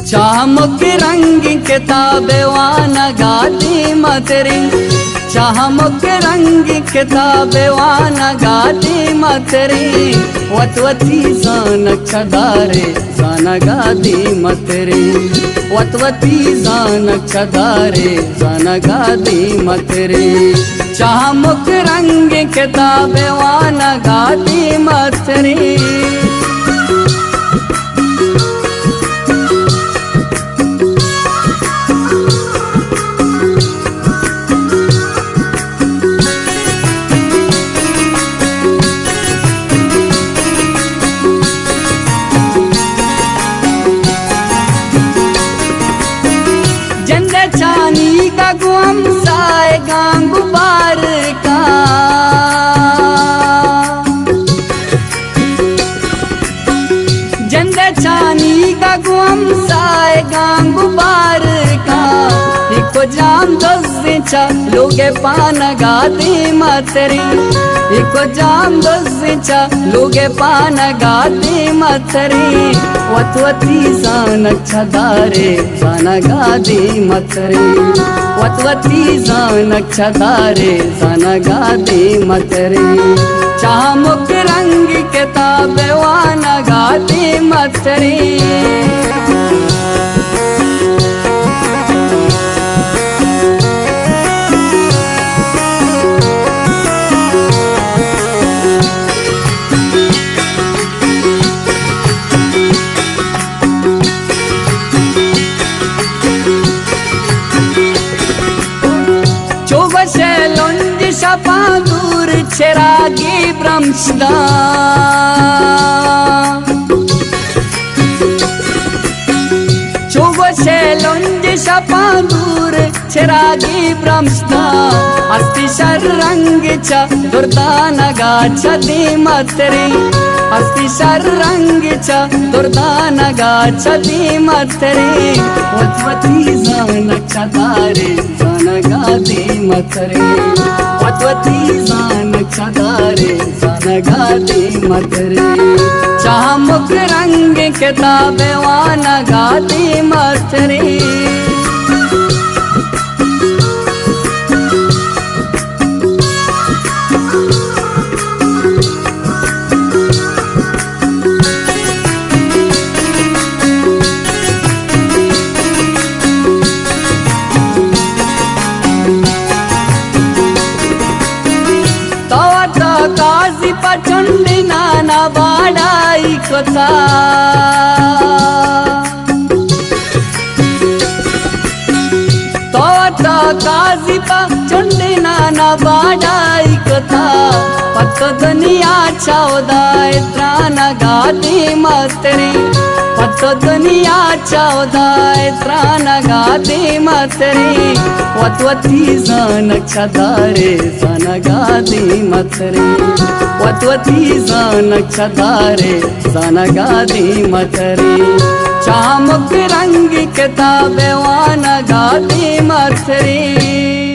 चाहमुख रंग किताबे वाना गाती मतरी, चाहमुख रंग किताबे वाना गाती मतरी, वतवती जान छदारे जाना गाती मतरी, वतवती जान छदारे जाना गाती मतरी, चाहमुख रंग किताबे वाना गाती मतरी। चानी का गुम साए गांगु बार का, जंद चानी का गुम साए गांगु बार का, इको जाम दस लोगे पान गाती मतरी, इको जाम दस लोगे पान गाती मतरी, वतवती जान छदारे जाना गाती मतरी, वतवती जान छदारे जाना गाती मतरी, चाहमुख रंग किताबे वाना गाती मतरी। दूर चिरागी ब्रह्मदा, चौबशे लुंज शपादूर चिरागी ब्रह्मदा, अस्ति शर रंग च दुर्दान गाच्छति मतरी, अस्ति शर रंग च दुर्दान गाच्छति मतरी, वतवती जान छदारे जाना गाती मतरी, वतवती जान छदारे जाना गाती मतरी, चाहमुख रंग किताबे वाना गाती मतरी। काजी पचंडी नाना बाड़ाई कथा, तो काजी पचंडी नाना बाड़ाई कथा, पत दुनिया चौदाय त्राना गाती मतरी, पत दुनिया चौदाय त्राना गाती मतरी, वतवती जान छदारे जाना गाती मतरी, वतवती जान छदारे जाना गाती मतरी, चाहमुख रंग किताबे वाना गाती मतरी।